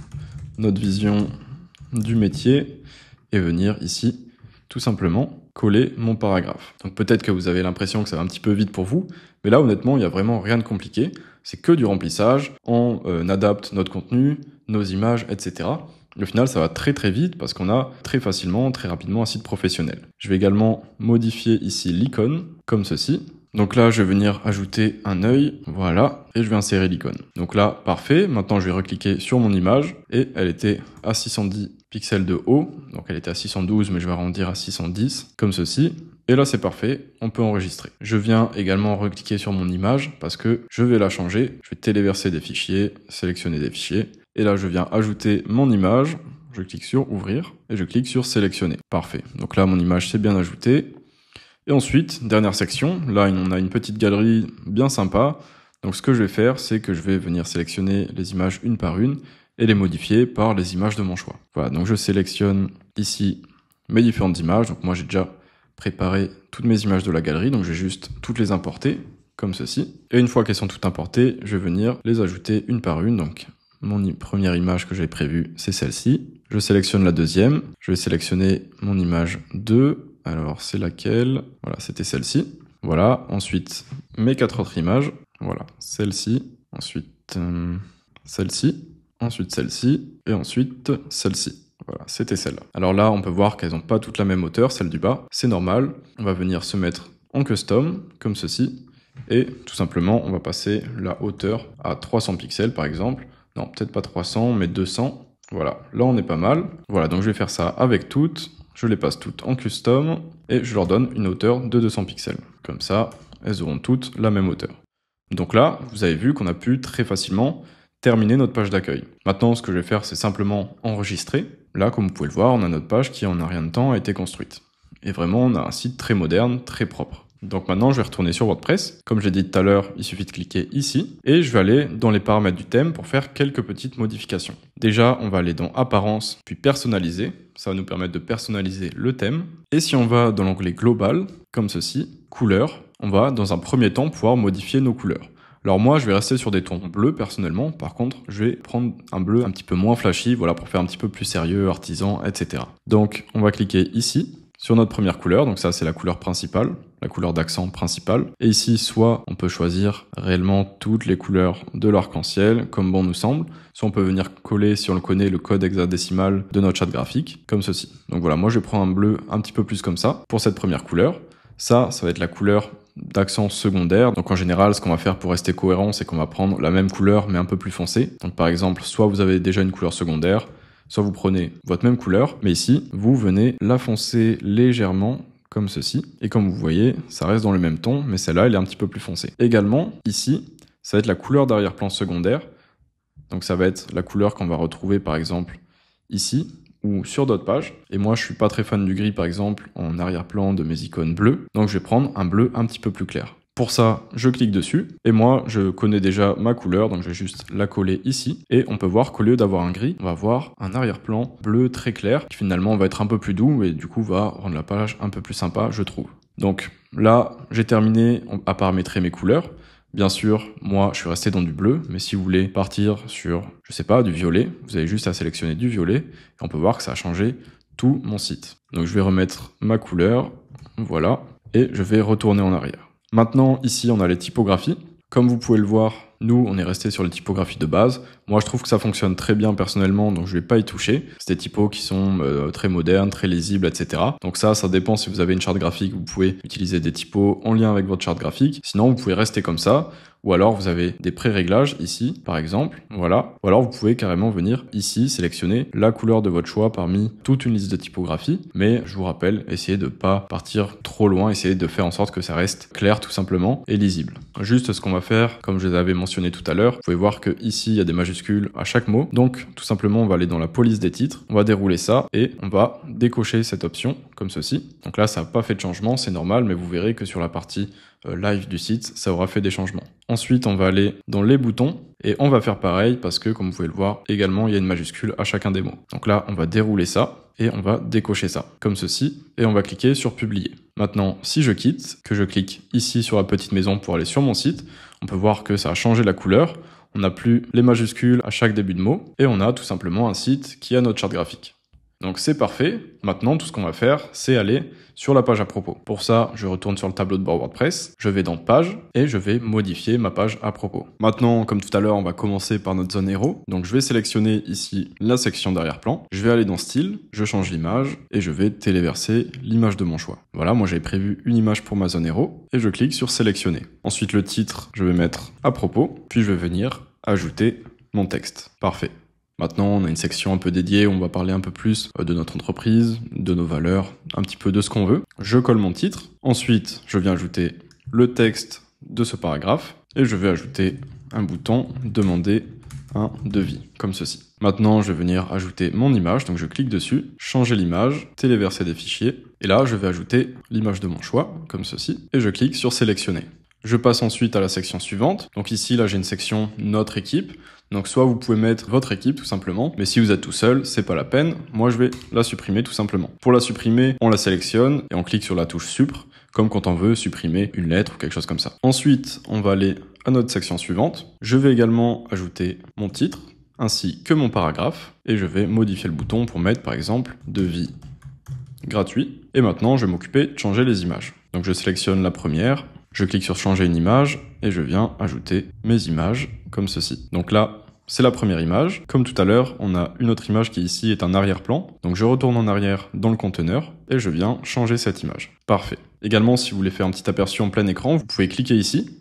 notre vision du métier et venir ici, tout simplement, coller mon paragraphe. Donc peut-être que vous avez l'impression que ça va un petit peu vite pour vous, mais là honnêtement, il n'y a vraiment rien de compliqué. C'est que du remplissage, on adapte notre contenu, nos images, etc. Au final, ça va très très vite parce qu'on a très facilement, très rapidement un site professionnel. Je vais également modifier ici l'icône, comme ceci. Donc là, je vais venir ajouter un œil, voilà, et je vais insérer l'icône. Donc là, parfait. Maintenant, je vais recliquer sur mon image et elle était à 610 pixels de haut. Donc elle était à 612, mais je vais arrondir à 610, comme ceci. Et là, c'est parfait, on peut enregistrer. Je viens également recliquer sur mon image parce que je vais la changer. Je vais téléverser des fichiers, sélectionner des fichiers. Et là, je viens ajouter mon image. Je clique sur ouvrir et je clique sur sélectionner. Parfait. Donc là, mon image s'est bien ajoutée. Et ensuite, dernière section, là on a une petite galerie bien sympa. Donc ce que je vais faire, c'est que je vais venir sélectionner les images une par une et les modifier par les images de mon choix. Voilà, donc je sélectionne ici mes différentes images. Donc moi j'ai déjà préparé toutes mes images de la galerie, donc je vais juste toutes les importer, comme ceci. Et une fois qu'elles sont toutes importées, je vais venir les ajouter une par une. Donc mon première image que j'ai prévue, c'est celle-ci. Je sélectionne la deuxième, je vais sélectionner mon image 2. Alors, c'est laquelle? Voilà, c'était celle-ci. Voilà, ensuite, mes 4 autres images. Voilà, celle-ci, ensuite celle-ci, ensuite celle-ci, et ensuite celle-ci. Voilà, c'était celle-là. Alors là, on peut voir qu'elles n'ont pas toutes la même hauteur, celle du bas. C'est normal. On va venir se mettre en custom, comme ceci. Et tout simplement, on va passer la hauteur à 300 pixels, par exemple. Non, peut-être pas 300, mais 200. Voilà, là, on est pas mal. Voilà, donc je vais faire ça avec toutes. Je les passe toutes en custom et je leur donne une hauteur de 200 pixels. Comme ça, elles auront toutes la même hauteur. Donc là, vous avez vu qu'on a pu très facilement terminer notre page d'accueil. Maintenant, ce que je vais faire, c'est simplement enregistrer. Là, comme vous pouvez le voir, on a notre page qui, en un rien de temps, a été construite. Et vraiment, on a un site très moderne, très propre. Donc maintenant, je vais retourner sur WordPress. Comme je l'ai dit tout à l'heure, il suffit de cliquer ici. Et je vais aller dans les paramètres du thème pour faire quelques petites modifications. Déjà, on va aller dans Apparence, puis Personnaliser. Ça va nous permettre de personnaliser le thème. Et si on va dans l'onglet Global, comme ceci, Couleurs, on va dans un premier temps pouvoir modifier nos couleurs. Alors moi, je vais rester sur des tons bleus personnellement. Par contre, je vais prendre un bleu un petit peu moins flashy, voilà, pour faire un petit peu plus sérieux, artisan, etc. Donc, on va cliquer ici sur notre première couleur. Donc ça, c'est la couleur principale, la couleur d'accent principale. Et ici, soit on peut choisir réellement toutes les couleurs de l'arc-en-ciel, comme bon nous semble. Soit on peut venir coller, si on le connaît, le code hexadécimal de notre charte graphique, comme ceci. Donc voilà, moi je prends un bleu un petit peu plus comme ça pour cette première couleur. Ça va être la couleur d'accent secondaire. Donc en général, ce qu'on va faire pour rester cohérent, c'est qu'on va prendre la même couleur mais un peu plus foncée. Donc par exemple, soit vous avez déjà une couleur secondaire, soit vous prenez votre même couleur, mais ici, vous venez la foncer légèrement comme ceci. Et comme vous voyez, ça reste dans le même ton, mais celle-là, elle est un petit peu plus foncée. Également, ici, ça va être la couleur d'arrière-plan secondaire. Donc ça va être la couleur qu'on va retrouver par exemple ici ou sur d'autres pages. Et moi, je suis pas très fan du gris par exemple en arrière-plan de mes icônes bleues. Donc je vais prendre un bleu un petit peu plus clair. Pour ça, je clique dessus et moi, je connais déjà ma couleur, donc je vais juste la coller ici. Et on peut voir qu'au lieu d'avoir un gris, on va avoir un arrière-plan bleu très clair qui finalement va être un peu plus doux et du coup va rendre la page un peu plus sympa, je trouve. Donc là, j'ai terminé à paramétrer mes couleurs. Bien sûr, moi, je suis resté dans du bleu, mais si vous voulez partir sur, je sais pas, du violet, vous avez juste à sélectionner du violet et on peut voir que ça a changé tout mon site. Donc je vais remettre ma couleur, voilà, et je vais retourner en arrière. Maintenant, ici, on a les typographies. Comme vous pouvez le voir, nous, on est resté sur les typographies de base. Moi, je trouve que ça fonctionne très bien personnellement, donc je vais pas y toucher. C'est des typos qui sont très modernes, très lisibles, etc. Donc ça dépend si vous avez une charte graphique, vous pouvez utiliser des typos en lien avec votre charte graphique. Sinon, vous pouvez rester comme ça. Ou alors, vous avez des pré-réglages ici, par exemple. Voilà. Ou alors, vous pouvez carrément venir ici, sélectionner la couleur de votre choix parmi toute une liste de typographies. Mais je vous rappelle, essayez de pas partir trop loin, essayez de faire en sorte que ça reste clair tout simplement et lisible. Juste ce qu'on va faire, comme je les avais mentionné tout à l'heure, vous pouvez voir que ici, il y a des majuscules à chaque mot. Donc, tout simplement, on va aller dans la police des titres, on va dérouler ça et on va décocher cette option comme ceci. Donc là, ça n'a pas fait de changement, c'est normal, mais vous verrez que sur la partie live du site, ça aura fait des changements. Ensuite, on va aller dans les boutons et on va faire pareil parce que, comme vous pouvez le voir, également, il y a une majuscule à chacun des mots. Donc là, on va dérouler ça et on va décocher ça, comme ceci, et on va cliquer sur publier. Maintenant, si je quitte, que je clique ici sur la petite maison pour aller sur mon site, on peut voir que ça a changé la couleur, on n'a plus les majuscules à chaque début de mot, et on a tout simplement un site qui a notre charte graphique. Donc c'est parfait. Maintenant, tout ce qu'on va faire, c'est aller sur la page à propos. Pour ça, je retourne sur le tableau de bord WordPress, je vais dans Page et je vais modifier ma page à propos. Maintenant, comme tout à l'heure, on va commencer par notre zone héros. Donc je vais sélectionner ici la section d'arrière-plan. Je vais aller dans Style, je change l'image et je vais téléverser l'image de mon choix. Voilà, moi j'avais prévu une image pour ma zone héros et je clique sur Sélectionner. Ensuite, le titre, je vais mettre à propos, puis je vais venir ajouter mon texte. Parfait. Maintenant, on a une section un peu dédiée où on va parler un peu plus de notre entreprise, de nos valeurs, un petit peu de ce qu'on veut. Je colle mon titre. Ensuite, je viens ajouter le texte de ce paragraphe et je vais ajouter un bouton « Demander un devis », comme ceci. Maintenant, je vais venir ajouter mon image, donc je clique dessus, changer l'image, téléverser des fichiers, et là, je vais ajouter l'image de mon choix, comme ceci, et je clique sur « Sélectionner ». Je passe ensuite à la section suivante. Donc ici, là, j'ai une section « Notre équipe ». Donc soit vous pouvez mettre votre équipe tout simplement, mais si vous êtes tout seul, c'est pas la peine. Moi, je vais la supprimer tout simplement. Pour la supprimer, on la sélectionne et on clique sur la touche Supr, comme quand on veut supprimer une lettre ou quelque chose comme ça. Ensuite, on va aller à notre section suivante. Je vais également ajouter mon titre, ainsi que mon paragraphe, et je vais modifier le bouton pour mettre par exemple « Devis gratuit ». Et maintenant, je vais m'occuper de changer les images. Donc je sélectionne la première, je clique sur changer une image et je viens ajouter mes images comme ceci. Donc là, c'est la première image. Comme tout à l'heure, on a une autre image qui ici est un arrière-plan. Donc je retourne en arrière dans le conteneur et je viens changer cette image. Parfait. Également, si vous voulez faire un petit aperçu en plein écran, vous pouvez cliquer ici.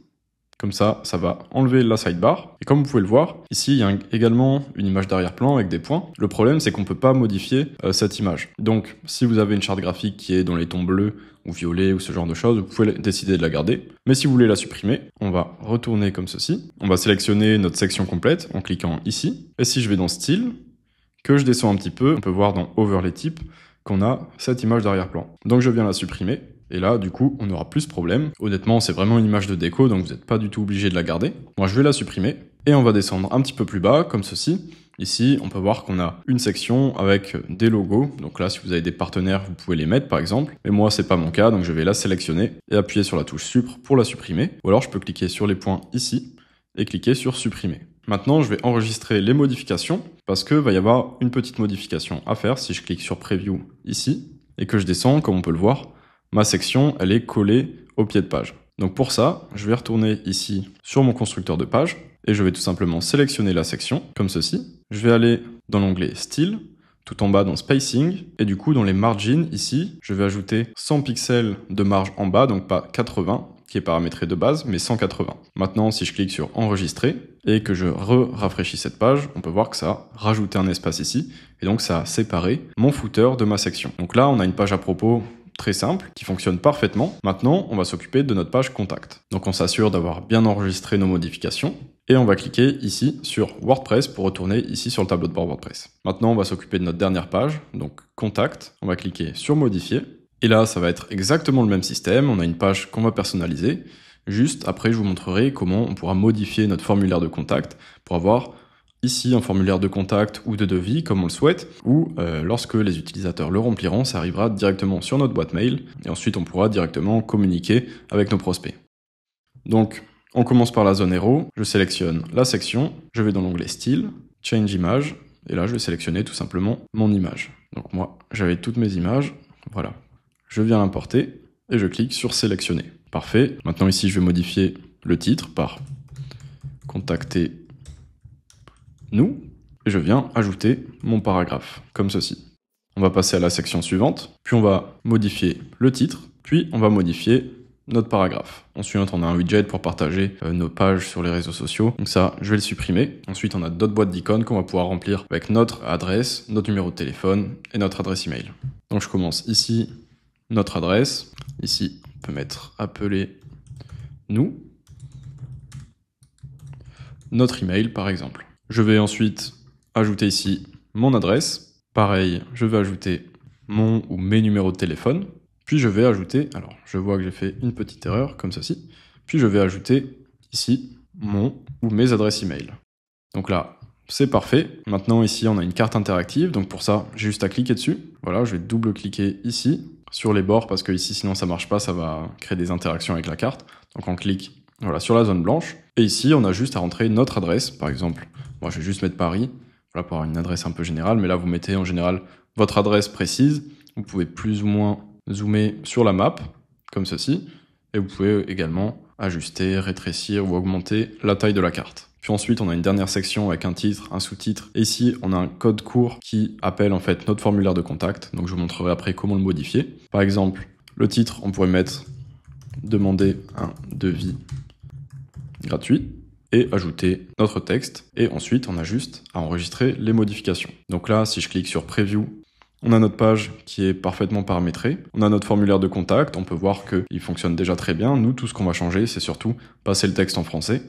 Comme ça va enlever la sidebar. Et comme vous pouvez le voir, ici, il y a également une image d'arrière-plan avec des points. Le problème, c'est qu'on ne peut pas modifier cette image. Donc, si vous avez une charte graphique qui est dans les tons bleus ou violets ou ce genre de choses, vous pouvez décider de la garder. Mais si vous voulez la supprimer, on va retourner comme ceci. On va sélectionner notre section complète en cliquant ici. Et si je vais dans Style, que je descends un petit peu, on peut voir dans Overlay Type qu'on a cette image d'arrière-plan. Donc, je viens la supprimer. Et là, du coup, on n'aura plus ce problème. Honnêtement, c'est vraiment une image de déco, donc vous n'êtes pas du tout obligé de la garder. Moi, je vais la supprimer. Et on va descendre un petit peu plus bas, comme ceci. Ici, on peut voir qu'on a une section avec des logos. Donc là, si vous avez des partenaires, vous pouvez les mettre, par exemple. Mais moi, c'est pas mon cas, donc je vais la sélectionner et appuyer sur la touche Supr pour la supprimer. Ou alors, je peux cliquer sur les points ici et cliquer sur Supprimer. Maintenant, je vais enregistrer les modifications parce que va y avoir une petite modification à faire si je clique sur Preview ici et que je descends, comme on peut le voir. Ma section, elle est collée au pied de page. Donc pour ça, je vais retourner ici sur mon constructeur de page et je vais tout simplement sélectionner la section, comme ceci. Je vais aller dans l'onglet Style, tout en bas dans Spacing, et du coup dans les margins ici, je vais ajouter 100 pixels de marge en bas, donc pas 80, qui est paramétré de base, mais 180. Maintenant, si je clique sur Enregistrer et que je rafraîchis cette page, on peut voir que ça a rajouté un espace ici, et donc ça a séparé mon footer de ma section. Donc là, on a une page à propos très simple, qui fonctionne parfaitement. Maintenant, on va s'occuper de notre page contact. Donc on s'assure d'avoir bien enregistré nos modifications et on va cliquer ici sur WordPress pour retourner ici sur le tableau de bord WordPress. Maintenant, on va s'occuper de notre dernière page, donc contact. On va cliquer sur modifier et là, ça va être exactement le même système. On a une page qu'on va personnaliser. Juste après, je vous montrerai comment on pourra modifier notre formulaire de contact pour avoir ici un formulaire de contact ou de devis comme on le souhaite, ou lorsque les utilisateurs le rempliront, ça arrivera directement sur notre boîte mail et ensuite on pourra directement communiquer avec nos prospects. Donc on commence par la zone héros, je sélectionne la section, je vais dans l'onglet Style, Change Image, et là je vais sélectionner tout simplement mon image. Donc moi j'avais toutes mes images, voilà. Je viens l'importer et je clique sur Sélectionner. Parfait. Maintenant ici je vais modifier le titre par Contacter nous, et je viens ajouter mon paragraphe, comme ceci. On va passer à la section suivante, puis on va modifier le titre, puis on va modifier notre paragraphe. Ensuite, on a un widget pour partager nos pages sur les réseaux sociaux, donc ça, je vais le supprimer. Ensuite, on a d'autres boîtes d'icônes qu'on va pouvoir remplir avec notre adresse, notre numéro de téléphone et notre adresse email. Donc je commence ici, notre adresse. Ici, on peut mettre appeler nous, notre email par exemple. Je vais ensuite ajouter ici mon adresse. Pareil, je vais ajouter mon ou mes numéros de téléphone. Puis je vais ajouter, alors je vois que j'ai fait une petite erreur comme ceci. Puis je vais ajouter ici mon ou mes adresses email. Donc là, c'est parfait. Maintenant ici, on a une carte interactive. Donc pour ça, j'ai juste à cliquer dessus. Voilà, je vais double-cliquer ici sur les bords parce que ici, sinon ça marche pas, ça va créer des interactions avec la carte. Donc on clique voilà, sur la zone blanche. Et ici, on a juste à rentrer notre adresse. Par exemple, moi je vais juste mettre Paris, voilà, pour avoir une adresse un peu générale. Mais là, vous mettez en général votre adresse précise. Vous pouvez plus ou moins zoomer sur la map, comme ceci, et vous pouvez également ajuster, rétrécir ou augmenter la taille de la carte. Puis ensuite, on a une dernière section avec un titre, un sous-titre. Et ici, on a un code court qui appelle en fait notre formulaire de contact. Donc je vous montrerai après comment le modifier. Par exemple, le titre, on pourrait mettre « Demander un devis gratuit » et ajouter notre texte. Et ensuite, on a juste à enregistrer les modifications. Donc là, si je clique sur « Preview », on a notre page qui est parfaitement paramétrée. On a notre formulaire de contact. On peut voir qu'il fonctionne déjà très bien. Nous, tout ce qu'on va changer, c'est surtout passer le texte en français.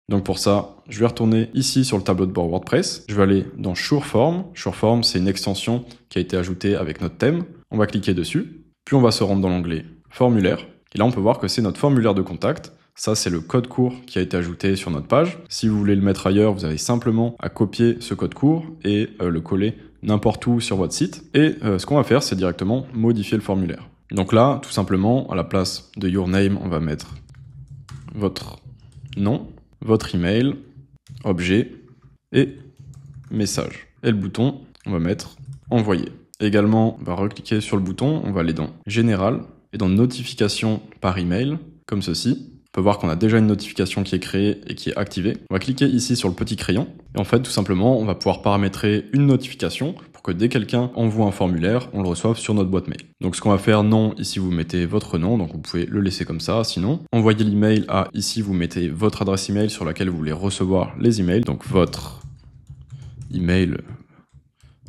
Donc pour ça, je vais retourner ici sur le tableau de bord WordPress. Je vais aller dans Sureform. Sureform, c'est une extension qui a été ajoutée avec notre thème. On va cliquer dessus. Puis on va se rendre dans l'onglet Formulaire. Et là, on peut voir que c'est notre formulaire de contact. Ça, c'est le code court qui a été ajouté sur notre page. Si vous voulez le mettre ailleurs, vous avez simplement à copier ce code court et le coller n'importe où sur votre site. Et ce qu'on va faire, c'est directement modifier le formulaire. Donc là, tout simplement, à la place de Your Name, on va mettre votre nom, votre email, objet et message. Et le bouton, on va mettre Envoyer. Également, on va recliquer sur le bouton, on va aller dans Général et dans Notification par email, comme ceci. On peut voir qu'on a déjà une notification qui est créée et qui est activée. On va cliquer ici sur le petit crayon. Et en fait, tout simplement, on va pouvoir paramétrer une notification pour que dès que quelqu'un envoie un formulaire, on le reçoive sur notre boîte mail. Donc ce qu'on va faire, non, ici vous mettez votre nom, donc vous pouvez le laisser comme ça. Sinon, envoyez l'email à, ici vous mettez votre adresse email sur laquelle vous voulez recevoir les emails. Donc votre email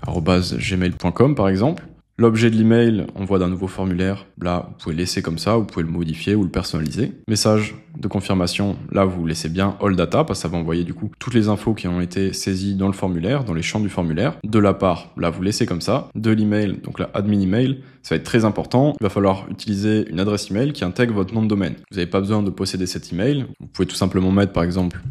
@gmail.com par exemple. L'objet de l'email, envoi d'un nouveau formulaire, là, vous pouvez le laisser comme ça, vous pouvez le modifier ou le personnaliser. Message de confirmation, là, vous laissez bien All Data, parce que ça va envoyer du coup toutes les infos qui ont été saisies dans le formulaire, dans les champs du formulaire. De la part, là, vous laissez comme ça. De l'email, donc là, admin email, ça va être très important. Il va falloir utiliser une adresse email qui intègre votre nom de domaine. Vous n'avez pas besoin de posséder cet email. Vous pouvez tout simplement mettre, par exemple,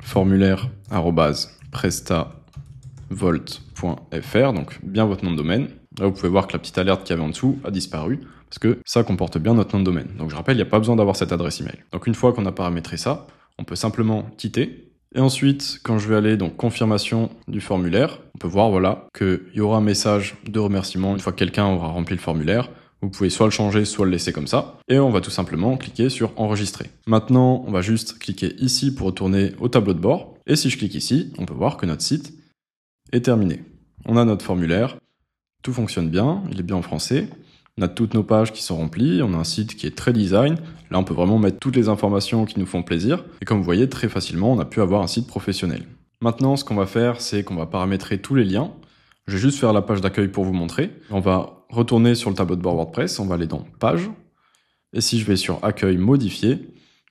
formulaire@prestavolt.fr, donc bien votre nom de domaine. Là, vous pouvez voir que la petite alerte qu'il y avait en dessous a disparu parce que ça comporte bien notre nom de domaine. Donc je rappelle, il n'y a pas besoin d'avoir cette adresse email. Donc une fois qu'on a paramétré ça, on peut simplement quitter. Et ensuite, quand je vais aller dans confirmation du formulaire, on peut voir voilà qu'il y aura un message de remerciement une fois que quelqu'un aura rempli le formulaire. Vous pouvez soit le changer, soit le laisser comme ça. Et on va tout simplement cliquer sur enregistrer. Maintenant, on va juste cliquer ici pour retourner au tableau de bord. Et si je clique ici, on peut voir que notre site est terminé. On a notre formulaire. Tout fonctionne bien, il est bien en français. On a toutes nos pages qui sont remplies, on a un site qui est très design. Là, on peut vraiment mettre toutes les informations qui nous font plaisir. Et comme vous voyez, très facilement, on a pu avoir un site professionnel. Maintenant, ce qu'on va faire, c'est qu'on va paramétrer tous les liens. Je vais juste faire la page d'accueil pour vous montrer. On va retourner sur le tableau de bord WordPress, on va aller dans Page. Et si je vais sur Accueil modifié,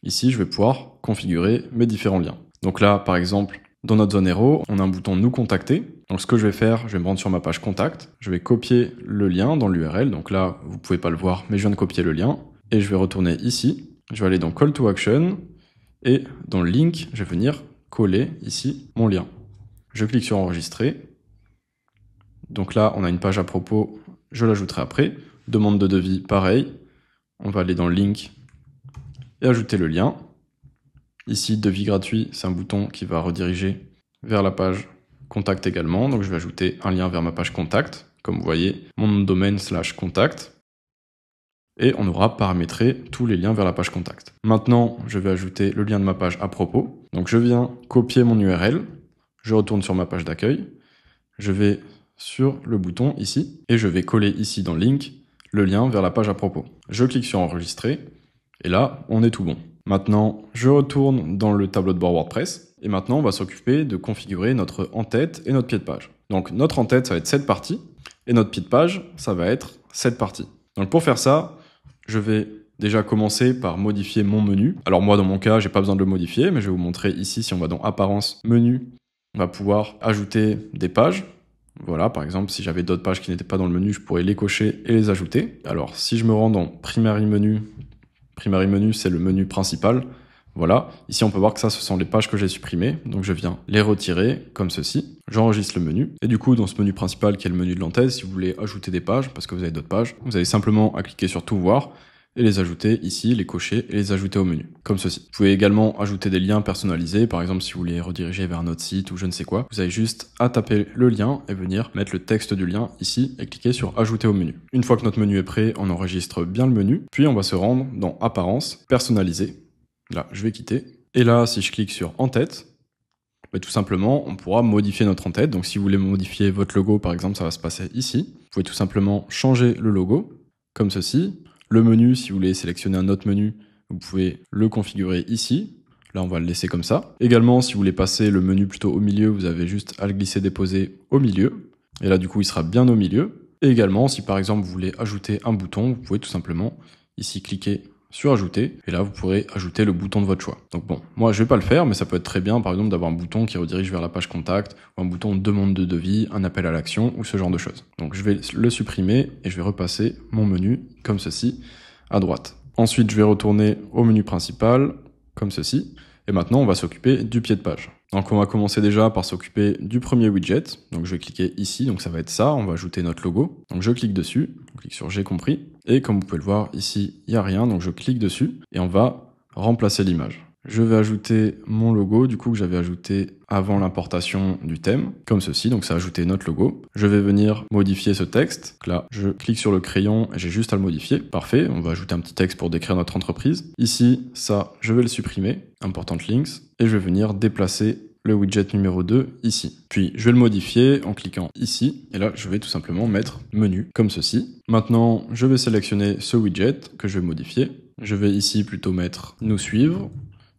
ici, je vais pouvoir configurer mes différents liens. Donc là, par exemple, dans notre zone héros, on a un bouton Nous contacter. Donc ce que je vais faire, je vais me rendre sur ma page Contact. Je vais copier le lien dans l'URL. Donc là, vous pouvez pas le voir, mais je viens de copier le lien. Et je vais retourner ici. Je vais aller dans Call to Action. Et dans le link, je vais venir coller ici mon lien. Je clique sur Enregistrer. Donc là, on a une page à propos. Je l'ajouterai après. Demande de devis, pareil. On va aller dans le link et ajouter le lien. Ici, devis gratuit, c'est un bouton qui va rediriger vers la page Contact également. Donc je vais ajouter un lien vers ma page Contact. Comme vous voyez, mon nom de domaine /contact. Et on aura paramétré tous les liens vers la page Contact. Maintenant, je vais ajouter le lien de ma page à propos. Donc je viens copier mon URL. Je retourne sur ma page d'accueil. Je vais sur le bouton ici. Et je vais coller ici dans le link le lien vers la page à propos. Je clique sur Enregistrer. Et là, on est tout bon. Maintenant, je retourne dans le tableau de bord WordPress. Et maintenant, on va s'occuper de configurer notre en-tête et notre pied de page. Donc notre en-tête, ça va être cette partie. Et notre pied de page, ça va être cette partie. Donc pour faire ça, je vais déjà commencer par modifier mon menu. Alors moi, dans mon cas, j'ai pas besoin de le modifier, mais je vais vous montrer ici, si on va dans Apparence, Menu, on va pouvoir ajouter des pages. Voilà, par exemple, si j'avais d'autres pages qui n'étaient pas dans le menu, je pourrais les cocher et les ajouter. Alors, si je me rends dans Primary Menu, c'est le menu principal. Voilà, ici on peut voir que ça, ce sont les pages que j'ai supprimées. Donc je viens les retirer comme ceci. J'enregistre le menu. Et du coup, dans ce menu principal qui est le menu de l'entête, si vous voulez ajouter des pages, parce que vous avez d'autres pages, vous avez simplement à cliquer sur Tout voir. et les ajouter ici, les cocher et les ajouter au menu, comme ceci. Vous pouvez également ajouter des liens personnalisés, par exemple si vous voulez rediriger vers un autre site ou je ne sais quoi. Vous avez juste à taper le lien et venir mettre le texte du lien ici et cliquer sur ajouter au menu. Une fois que notre menu est prêt, on enregistre bien le menu, puis on va se rendre dans apparence, personnaliser. Là, je vais quitter. Et là, si je clique sur en-tête, tout simplement, on pourra modifier notre en-tête. Donc si vous voulez modifier votre logo, par exemple, ça va se passer ici. Vous pouvez tout simplement changer le logo, comme ceci. Le menu, si vous voulez sélectionner un autre menu, vous pouvez le configurer ici. Là, on va le laisser comme ça. Également, si vous voulez passer le menu plutôt au milieu, vous avez juste à le glisser-déposer au milieu. Et là, du coup, il sera bien au milieu. Et également, si par exemple, vous voulez ajouter un bouton, vous pouvez tout simplement ici cliquer sur ajouter, et là vous pourrez ajouter le bouton de votre choix. Donc bon, moi je vais pas le faire, mais ça peut être très bien par exemple d'avoir un bouton qui redirige vers la page contact, ou un bouton demande de devis, un appel à l'action, ou ce genre de choses. Donc je vais le supprimer, et je vais repasser mon menu, comme ceci, à droite. Ensuite je vais retourner au menu principal, comme ceci, et maintenant on va s'occuper du pied de page. Donc on va commencer déjà par s'occuper du premier widget, donc je vais cliquer ici, donc ça va être ça, on va ajouter notre logo. Donc je clique dessus, on clique sur j'ai compris, et comme vous pouvez le voir ici, il n'y a rien, donc je clique dessus, et on va remplacer l'image. Je vais ajouter mon logo, du coup que j'avais ajouté avant l'importation du thème, comme ceci, donc ça a ajouté notre logo. Je vais venir modifier ce texte. Donc là, je clique sur le crayon et j'ai juste à le modifier. Parfait, on va ajouter un petit texte pour décrire notre entreprise. Ici, ça, je vais le supprimer, important links, et je vais venir déplacer le widget numéro 2 ici. Puis je vais le modifier en cliquant ici, et là je vais tout simplement mettre menu, comme ceci. Maintenant, je vais sélectionner ce widget que je vais modifier. Je vais ici plutôt mettre nous suivre,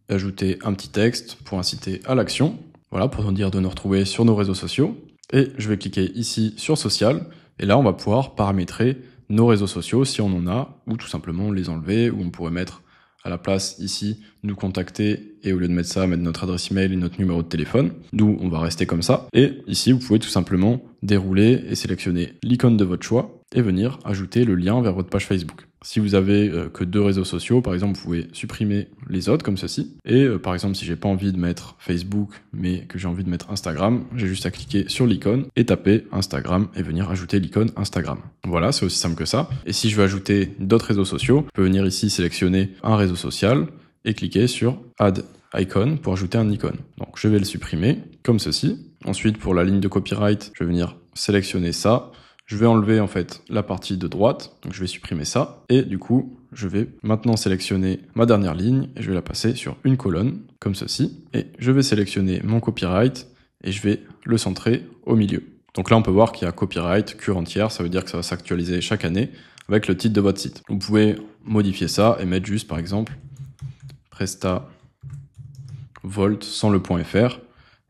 ajouter un petit texte pour inciter à l'action, voilà, pour nous dire de nous retrouver sur nos réseaux sociaux. Et je vais cliquer ici sur social, et là on va pouvoir paramétrer nos réseaux sociaux si on en a, ou tout simplement les enlever, ou on pourrait mettre à la place ici nous contacter, et au lieu de mettre ça, mettre notre adresse email et notre numéro de téléphone. Nous, on va rester comme ça. Et ici, vous pouvez tout simplement dérouler et sélectionner l'icône de votre choix et venir ajouter le lien vers votre page Facebook. Si vous avez que 2 réseaux sociaux, par exemple, vous pouvez supprimer les autres comme ceci. Et par exemple, si j'ai pas envie de mettre Facebook, mais que j'ai envie de mettre Instagram, j'ai juste à cliquer sur l'icône et taper Instagram et venir ajouter l'icône Instagram. Voilà, c'est aussi simple que ça. Et si je veux ajouter d'autres réseaux sociaux, je peux venir ici sélectionner un réseau social et cliquer sur Add Icon pour ajouter un icône. Donc je vais le supprimer comme ceci. Ensuite, pour la ligne de copyright, je vais venir sélectionner ça. Je vais enlever en fait la partie de droite, donc je vais supprimer ça. Et du coup, je vais maintenant sélectionner ma dernière ligne et je vais la passer sur une colonne, comme ceci. Et je vais sélectionner mon copyright et je vais le centrer au milieu. Donc là, on peut voir qu'il y a copyright current year, ça veut dire que ça va s'actualiser chaque année avec le titre de votre site. Vous pouvez modifier ça et mettre juste par exemple Presta Volt sans le .fr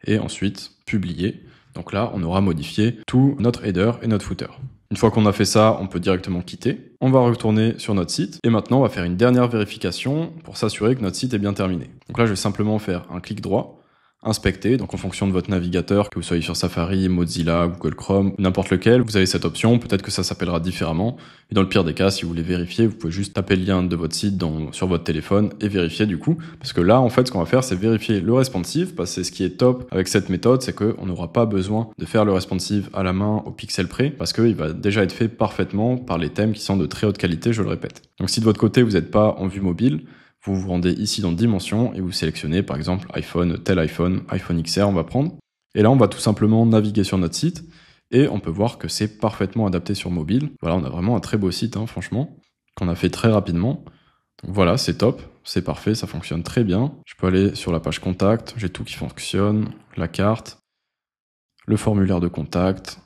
et ensuite publier. Donc là, on aura modifié tout notre header et notre footer. Une fois qu'on a fait ça, on peut directement quitter. On va retourner sur notre site et maintenant on va faire une dernière vérification pour s'assurer que notre site est bien terminé. Donc là, je vais simplement faire un clic droit, inspecter, donc en fonction de votre navigateur, que vous soyez sur Safari, Mozilla, Google Chrome, n'importe lequel, vous avez cette option, peut-être que ça s'appellera différemment. Et dans le pire des cas, si vous voulez vérifier, vous pouvez juste taper le lien de votre site sur votre téléphone et vérifier du coup. Parce que là, en fait, ce qu'on va faire, c'est vérifier le responsive, parce que ce qui est top avec cette méthode, c'est qu'on n'aura pas besoin de faire le responsive à la main au pixel près, parce qu'il va déjà être fait parfaitement par les thèmes qui sont de très haute qualité, je le répète. Donc si de votre côté, vous n'êtes pas en vue mobile, vous vous rendez ici dans Dimensions et vous sélectionnez par exemple iPhone, tel iPhone, iPhone XR on va prendre. Et là on va tout simplement naviguer sur notre site et on peut voir que c'est parfaitement adapté sur mobile. Voilà, on a vraiment un très beau site hein, franchement, qu'on a fait très rapidement. Donc voilà, c'est top, c'est parfait, ça fonctionne très bien. Je peux aller sur la page contact, j'ai tout qui fonctionne, la carte, le formulaire de contact,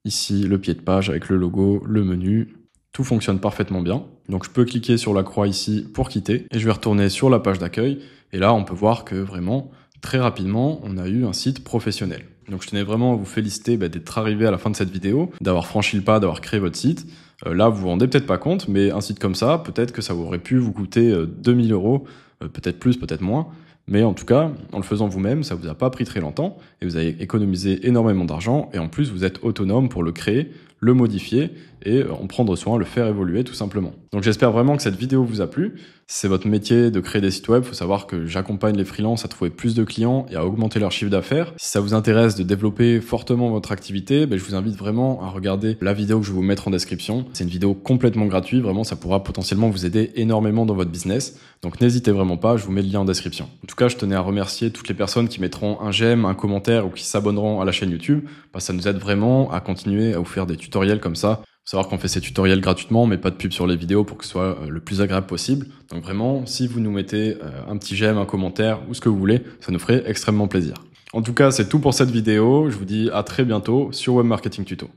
ici le pied de page avec le logo, le menu. Tout fonctionne parfaitement bien. Donc je peux cliquer sur la croix ici pour quitter et je vais retourner sur la page d'accueil. Et là, on peut voir que vraiment, très rapidement, on a eu un site professionnel. Donc je tenais vraiment à vous féliciter d'être arrivé à la fin de cette vidéo, d'avoir franchi le pas, d'avoir créé votre site. Là, vous vous rendez peut-être pas compte, mais un site comme ça, peut-être que ça aurait pu vous coûter 2000 €, peut-être plus, peut-être moins. Mais en tout cas, en le faisant vous-même, ça vous a pas pris très longtemps et vous avez économisé énormément d'argent et en plus, vous êtes autonome pour le créer, le modifier et en prendre soin, le faire évoluer tout simplement. Donc j'espère vraiment que cette vidéo vous a plu. Si c'est votre métier de créer des sites web, il faut savoir que j'accompagne les freelances à trouver plus de clients et à augmenter leur chiffre d'affaires. Si ça vous intéresse de développer fortement votre activité, je vous invite vraiment à regarder la vidéo que je vais vous mettre en description. C'est une vidéo complètement gratuite, vraiment ça pourra potentiellement vous aider énormément dans votre business. Donc n'hésitez vraiment pas, je vous mets le lien en description. En tout cas, je tenais à remercier toutes les personnes qui mettront un j'aime, un commentaire ou qui s'abonneront à la chaîne YouTube. Ça nous aide vraiment à continuer à vous faire des tutoriels comme ça. Faut savoir qu'on fait ces tutoriels gratuitement, mais pas de pub sur les vidéos pour que ce soit le plus agréable possible. Donc vraiment, si vous nous mettez un petit j'aime, un commentaire ou ce que vous voulez, ça nous ferait extrêmement plaisir. En tout cas, c'est tout pour cette vidéo. Je vous dis à très bientôt sur Web Marketing Tuto.